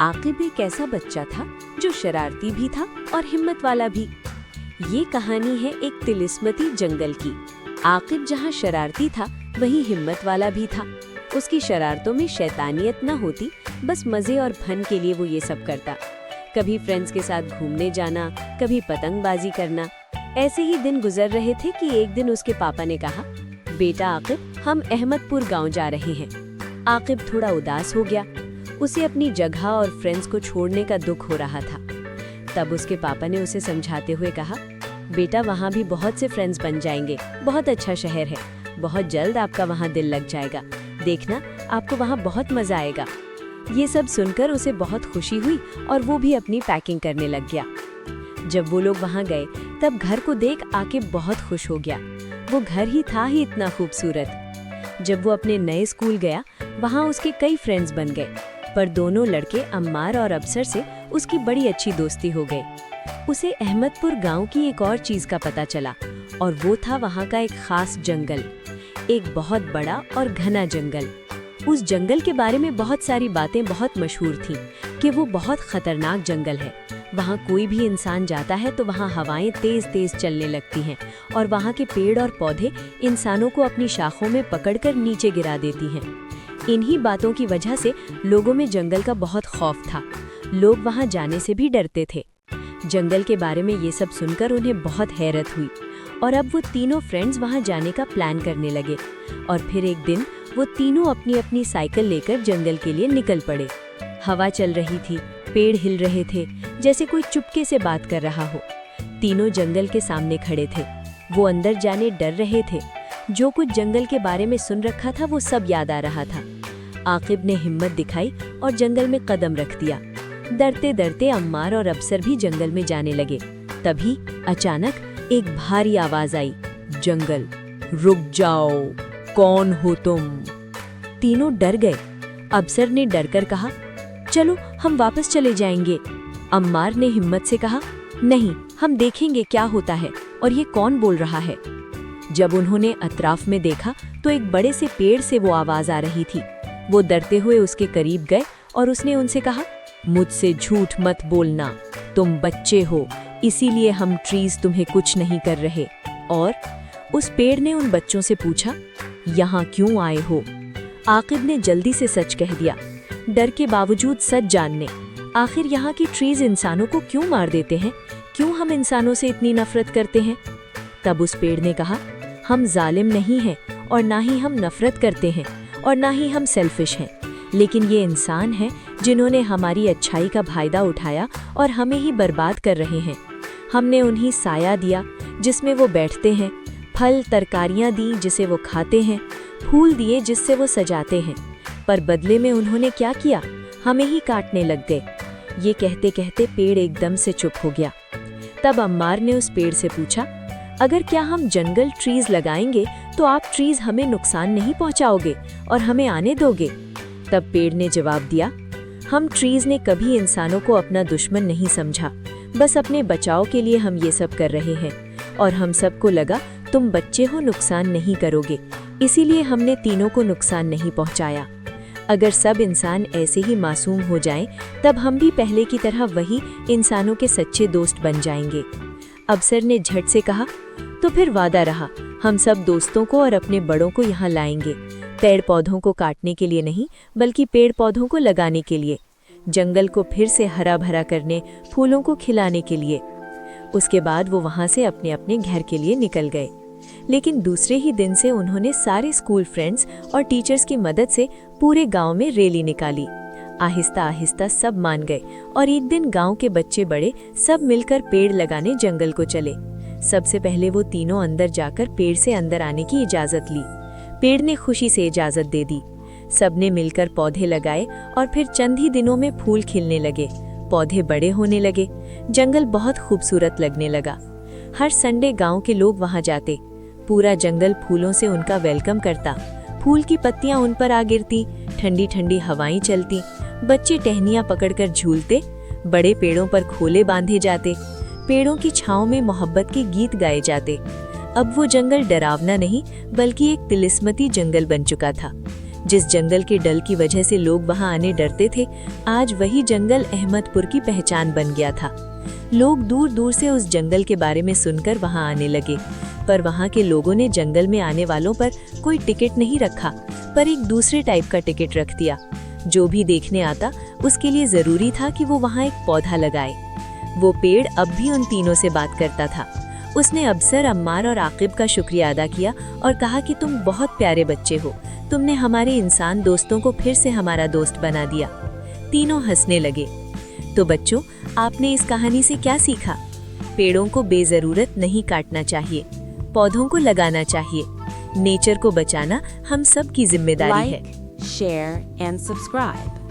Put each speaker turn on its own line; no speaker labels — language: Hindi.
आकिब एक ऐसा बच्चा था जो शरारती भी था और हिम्मत वाला भी। ये कहानी है एक तिलिस्मती जंगल की। आकिब जहाँ शरारती था वहीं हिम्मत वाला भी था। उसकी शरारतों में शैतानियत न होती, बस मजे और फन के लिए वो ये सब करता। कभी फ्रेंड्स के साथ घूमने जाना, कभी पतंगबाजी करना। ऐसे ही दिन गुजर रहे थे कि एक दिन उसके पापा ने कहा, बेटा आकिब, हम अहमदपुर गांव जा रहे हैं। आकिब थोड़ा उदास हो गया। उसे अपनी जगह और फ्रेंड्स को छोड़ने का दुख हो रहा था। तब उसके पापा ने उसे समझाते हुए कहा, बेटा वहाँ भी बहुत से फ्रेंड्स बन जाएंगे, बहुत अच्छा शहर है, बहुत जल्द आपका वहाँ दिल लग जाएगा, देखना आपको वहाँ बहुत मजा आएगा। ये सब सुनकर उसे बहुत खुशी हुई और वो भी अपनी पैकिंग करने लग गया। जब वो लोग वहाँ गए तब घर को देख आकिब बहुत खुश हो गया। वो घर ही था ही इतना खूबसूरत। जब वो अपने नए स्कूल गया वहाँ उसके कई फ्रेंड्स बन गए, पर दोनों लड़के अम्मार और अफसर से उसकी बड़ी अच्छी दोस्ती हो गई। उसे अहमदपुर गांव की एक और चीज का पता चला, और वो था वहाँ का एक खास जंगल, एक बहुत बड़ा और घना जंगल। उस जंगल के बारे में बहुत सारी बातें बहुत मशहूर थीं कि वो बहुत खतरनाक जंगल है। वहाँ कोई भी इंसान जाता है तो वहाँ हवाएं तेज तेज चलने लगती हैं और वहाँ के पेड़ और पौधे इंसानों को अपनी शाखों में पकड़कर नीचे गिरा देती हैं। इन्हीं बातों की वजह से लोगों में जंगल का बहुत खौफ था। लोग वहाँ जाने से भी डरते थे। जंगल के बारे में ये सब सुनकर उन्हें बहुत हैरत हुई और अब वो तीनों फ्रेंड्स वहाँ जाने का प्लान करने लगे। और फिर एक दिन वो तीनों अपनी अपनी साइकिल लेकर जंगल के लिए निकल पड़े। हवा चल रही थी, पेड़ हिल रहे थे, जैसे कोई चुपके से बात कर रहा हो। तीनों जंगल के सामने खड़े थे। वो अंदर जाने डर रहे थे। जो कुछ जंगल के बारे में सुन रखा था वो सब याद आ रहा था। आकिब ने हिम्मत दिखाई और जंगल में कदम रख दिया। डरते डरते अम्मार और अफसर भी जंगल में जाने लगे। तभी अचानक एक भारी आवाज आई, जंगल, रुक जाओ, कौन हो तुम? तीनों डर गए। अफसर ने डरकर कहा, चलो हम वापस चले जाएंगे। अम्मार ने हिम्मत से कहा, नहीं, हम देखेंगे क्या होता है और ये कौन बोल रहा है। जब उन्होंने अतराफ में देखा तो एक बड़े से पेड़ से वो आवाज आ रही थी। वो डरते हुए उसके करीब गए और उसने उनसे कहा, मुझसे झूठ मत बोलना, तुम बच्चे हो, इसीलिए हम ट्रीज तुम्हें कुछ नहीं कर रहे। और उस पेड़ ने उन बच्चों से पूछा, यहाँ क्यों आए हो? आकिब ने जल्दी से सच कह दिया, डर के बावजूद सच जानने। आखिर यहाँ की ट्रीज इंसानों को क्यों मार देते हैं? क्यों हम इंसानों से इतनी नफरत करते हैं? तब उस पेड़ ने कहा, हम जालिम नहीं हैं और ना ही हम नफरत करते हैं और ना ही हम सेल्फिश हैं, लेकिन ये इंसान हैं जिन्होंने हमारी अच्छाई का फायदा उठाया और हमें ही बर्बाद कर रहे हैं। हमने उन्हें साया दिया जिसमें वो बैठते हैं, फल तरकारियाँ दी जिसे वो खाते हैं, फूल दिए जिससे वो सजाते हैं, पर बदले में उन्होंने क्या किया? हमें ही काटने लग गए। ये कहते कहते पेड़ एकदम से चुप हो गया। तब अम्मार ने उस पेड़ से पूछा, अगर क्या हम जंगल ट्रीज लगाएंगे तो आप ट्रीज हमें नुकसान नहीं पहुंचाओगे और हमें आने दोगे? तब पेड़ ने जवाब दिया, हम ट्रीज ने कभी इंसानों को अपना दुश्मन नहीं समझा, बस अपने बचाव के लिए हम ये सब कर रहे हैं और हम सबको लगा तुम बच्चे हो, नुकसान नहीं करोगे, इसीलिए हमने तीनों को नुकसान नहीं पहुंचाया। अगर सब इंसान ऐसे ही मासूम हो जाएं, तब हम भी पहले की तरह वही इंसानों के सच्चे दोस्त बन जाएंगे। अफसर ने झट से कहा, तो फिर वादा रहा, हम सब दोस्तों को और अपने बड़ों को यहाँ लाएंगे, पेड़ पौधों को काटने के लिए नहीं बल्कि पेड़ पौधों को लगाने के लिए, जंगल को फिर से हरा भरा करने, फूलों को खिलाने के लिए। उसके बाद वो वहाँ से अपने अपने घर के लिए निकल गए। लेकिन दूसरे ही दिन से उन्होंने सारे स्कूल फ्रेंड्स और टीचर्स की मदद से पूरे गांव में रैली निकाली। आहिस्ता आहिस्ता सब मान गए और एक दिन गांव के बच्चे बड़े सब मिलकर पेड़ लगाने जंगल को चले। सबसे पहले वो तीनों अंदर जाकर पेड़ से अंदर आने की इजाजत ली। पेड़ ने खुशी से इजाजत दे दी। सबने मिलकर पौधे लगाए और फिर चंद ही दिनों में फूल खिलने लगे, पौधे बड़े होने लगे, जंगल बहुत खूबसूरत लगने लगा। हर संडे गांव के लोग वहां जाते। पूरा जंगल फूलों से उनका वेलकम करता। फूल की पत्तियां उन पर आ गिरती, ठंडी ठंडी हवाएं चलती, बच्चे टहनियां पकड़कर झूलते, बड़े पेड़ों पर खोले बांधे जाते, पेड़ों की छांव में मोहब्बत के गीत गाए जाते। अब वो जंगल डरावना नहीं बल्कि एक तिलिस्मती जंगल बन चुका था।
जिस जंगल के डल की वजह से लोग वहां आने डरते थे, आज वही जंगल अहमदपुर की पहचान बन गया था। लोग दूर दूर से उस जंगल के बारे में सुनकर वहां आने लगे, पर वहां के लोगों ने जंगल में आने वालों पर कोई टिकट नहीं रखा, पर एक दूसरे टाइप का टिकट रख दिया। जो भी देखने आता उसके लिए जरूरी था कि वो वहां एक पौधा लगाए। वो पेड़ अब भी उन तीनों से बात करता था। उसने अबसर, अम्मार और आकिब का शुक्रिया अदा किया और कहा कि तुम बहुत प्यारे बच्चे हो, तुमने हमारे इंसान दोस्तों को फिर से हमारा दोस्त बना दिया। तीनों हंसने लगे। तो बच्चों, आपने इस कहानी से क्या सीखा? पेड़ों को बेजरूरत नहीं काटना चाहिए, पौधों को लगाना चाहिए। नेचर को बचाना हम सब की जिम्मेदारी है।
Like, share, and subscribe.